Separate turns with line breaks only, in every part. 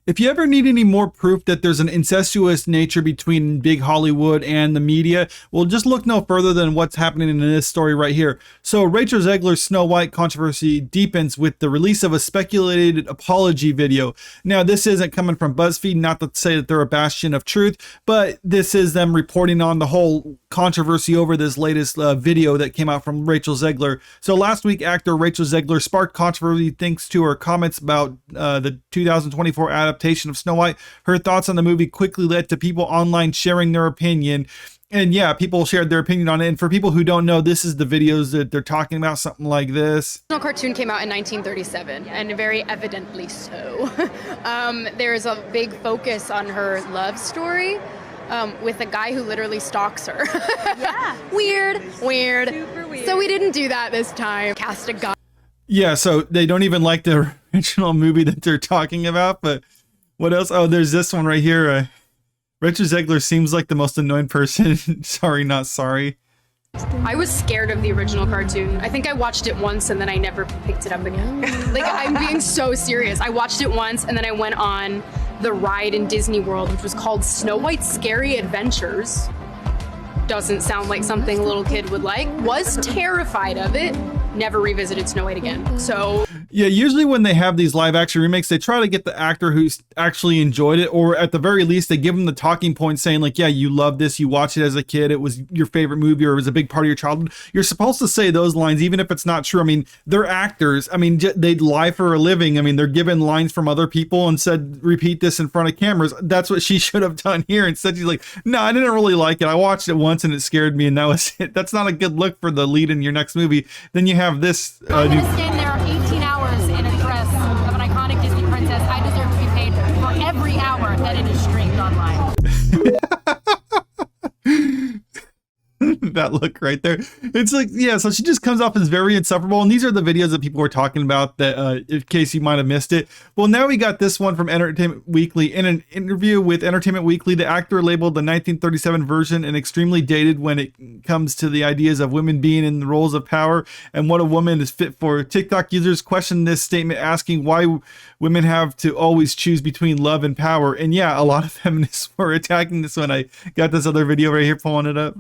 If you ever need any more proof that there's an incestuous nature between big Hollywood and the media, well, just look no further than what's happening in this story right here. So Rachel Zegler's Snow White controversy deepens with the release of a speculated apology video. Now, this isn't coming from BuzzFeed, not to say that they're a bastion of truth, but this is them reporting on the whole controversy over this latest video that came out from Rachel Zegler. So last week, actor Rachel Zegler sparked controversy thanks to her comments about the 2024 adaptation of Snow White. Her thoughts on the movie quickly led to people online sharing their opinion. And yeah, people shared their opinion on it. And for people who don't know, this is the videos that they're talking about, something like this.
The cartoon came out in 1937, and very evidently so. There's a big focus on her love story with a guy who literally stalks her.
Yeah.
Weird.
Super weird.
So we didn't do that this time. Cast a guy.
Yeah, so they don't even like the original movie that they're talking about, but what else? Oh, there's this one right here. Rachel Zegler seems like the most annoying person. Sorry, not sorry.
I was scared of the original cartoon. I think I watched it once and then I never picked it up again. Like, I'm being so serious. I watched it once and then I went on the ride in Disney World, which was called Snow White's Scary Adventures. Doesn't sound like something a little kid would like. Was terrified of it. Never revisited Snow White again. So
yeah, usually when they have these live action remakes, they try to get the actor who's actually enjoyed it, or at the very least, they give them the talking points saying like, yeah, you love this, you watched it as a kid, it was your favorite movie, or it was a big part of your childhood. You're supposed to say those lines, even if it's not true. I mean, they're actors. I mean, they lie for a living. I mean, they're given lines from other people and said, repeat this in front of cameras. That's what she should have done here. Instead, she's like, no, I didn't really like it. I watched it once and it scared me, and that was it. That's not a good look for the lead in your next movie. Then you have this.
I'm gonna stand there 18 hours in a dress of an iconic Disney princess. I deserve to be paid for every hour that it is streamed online.
That look right there. It's like, yeah, so she just comes off as very insufferable. And these are the videos that people were talking about that, in case you might have missed it. Well, now we got this one from Entertainment Weekly. In an interview with Entertainment Weekly, the actor labeled the 1937 version an extremely dated when it comes to the ideas of women being in the roles of power and what a woman is fit for. TikTok users questioned this statement, asking why women have to always choose between love and power. And yeah, a lot of feminists were attacking this when I got this other video right here, pulling it up.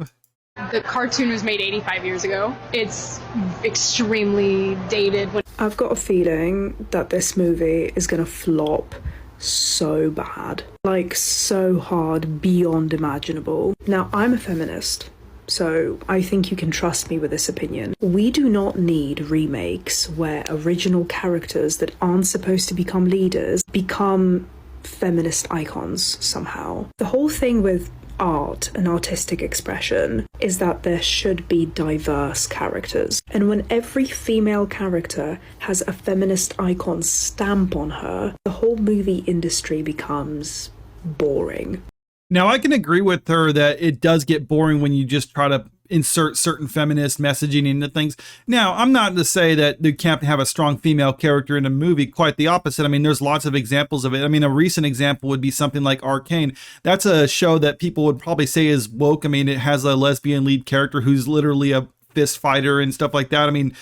The cartoon was made 85 years ago. It's extremely dated.
I've got a feeling that this movie is gonna flop so bad. Like, so hard, beyond imaginable. Now, I'm a feminist, so I think you can trust me with this opinion. We do not need remakes where original characters that aren't supposed to become leaders become feminist icons somehow. The whole thing with art and artistic expression is that there should be diverse characters. And when every female character has a feminist icon stamp on her, the whole movie industry becomes boring.
Now, I can agree with her that it does get boring when you just try to insert certain feminist messaging into things. Now, I'm not to say that you can't have a strong female character in a movie. Quite the opposite. I mean, there's lots of examples of it. I mean, a recent example would be something like Arcane. That's a show that people would probably say is woke. I mean, it has a lesbian lead character who's literally a fist fighter and stuff like that. I mean,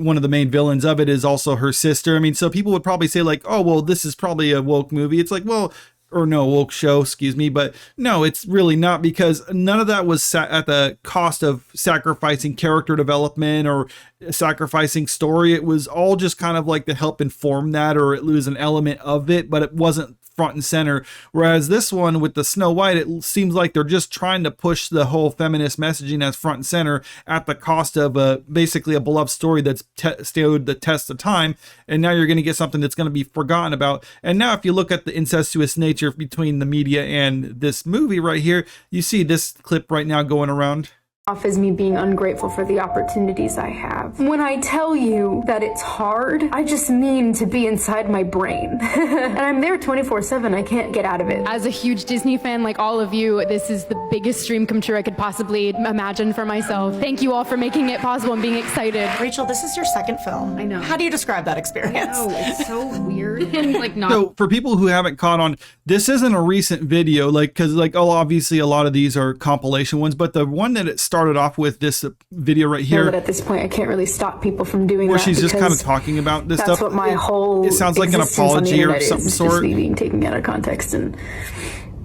one of the main villains of it is also her sister. I mean, so people would probably say like, oh, well, this is probably a woke movie. It's like, well, or no, woke show, excuse me. But no, it's really not, because none of that was at the cost of sacrificing character development or sacrificing story. It was all just kind of like to help inform that, or it was an element of it, but it wasn't front and center. Whereas this one with the Snow White, it seems like they're just trying to push the whole feminist messaging as front and center at the cost of basically a beloved story that's stood the test of time. And now you're going to get something that's going to be forgotten about. And now if you look at the incestuous nature between the media and this movie right here, you see this clip right now going around.
Off as me being ungrateful for the opportunities I have. When I tell you that it's hard, I just mean to be inside my brain. And I'm there 24/7, I can't get out of it.
As a huge Disney fan like all of you, this is the biggest dream come true I could possibly imagine for myself. Thank you all for making it possible and being excited.
Rachel, this is your second film.
I know.
How do you describe that experience?
I know, it's so weird. weird and like not.
So for people who haven't caught on, this isn't a recent video, like, because like, oh, obviously a lot of these are compilation ones, but the one that it started off with, this video right here,
But at this point, I can't really stop people from doing
where
that.
she's just kind of
because
talking about this
that's
stuff.
what my whole
it sounds like an
existence on the
apology or
internet is,
some
just
sort.
me being taken out of context and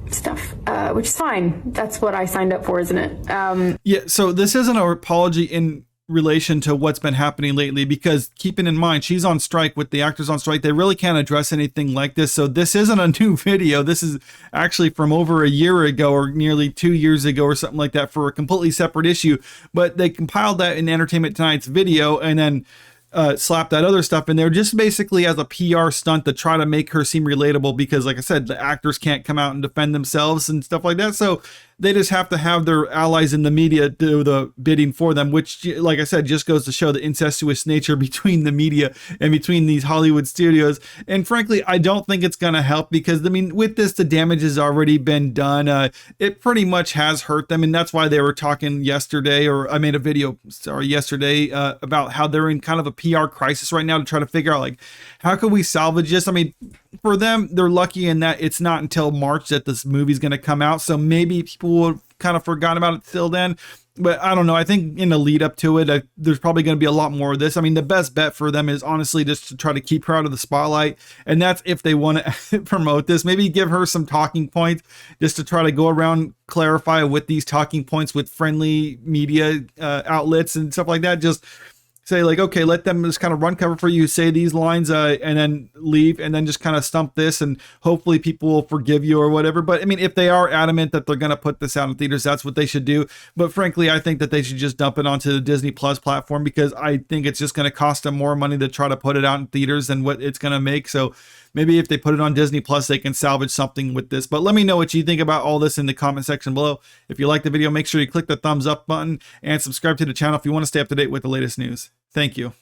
stuff, which is fine. That's what I signed up for, isn't it?
Yeah, so this isn't an apology in relation to what's been happening lately, because keeping in mind she's on strike with the actors on strike, they really can't address anything like this. So this isn't a new video. This is actually from over a year ago or nearly 2 years ago or something like that, for a completely separate issue. But they compiled that in Entertainment Tonight's video and then slap that other stuff in there, just basically as a PR stunt to try to make her seem relatable, because like I said, the actors can't come out and defend themselves and stuff like that, so they just have to have their allies in the media do the bidding for them, which, like I said, just goes to show the incestuous nature between the media and between these Hollywood studios. And frankly, I don't think it's going to help, because I mean, with this, the damage has already been done. It pretty much has hurt them, and that's why they were talking yesterday, or I made a video yesterday about how they're in kind of a PR crisis right now to try to figure out, like, how can we salvage this? I mean, for them, they're lucky in that it's not until March that this movie's going to come out, so maybe people will kind of forgotten about it till then. But I don't know. I think in the lead up to it, there's probably going to be a lot more of this. I mean, the best bet for them is honestly just to try to keep her out of the spotlight. And that's if they want to promote this. Maybe give her some talking points just to try to go around, clarify with these talking points with friendly media outlets and stuff like that. Just say like, okay, let them just kind of run cover for you, say these lines and then leave, and then just kind of stump this, and hopefully people will forgive you or whatever. But I mean, if they are adamant that they're going to put this out in theaters, that's what they should do. But frankly, I think that they should just dump it onto the Disney Plus platform, because I think it's just going to cost them more money to try to put it out in theaters than what it's going to make. So maybe if they put it on Disney Plus, they can salvage something with this. But let me know what you think about all this in the comment section below. If you like the video, make sure you click the thumbs up button and subscribe to the channel if you want to stay up to date with the latest news. Thank you.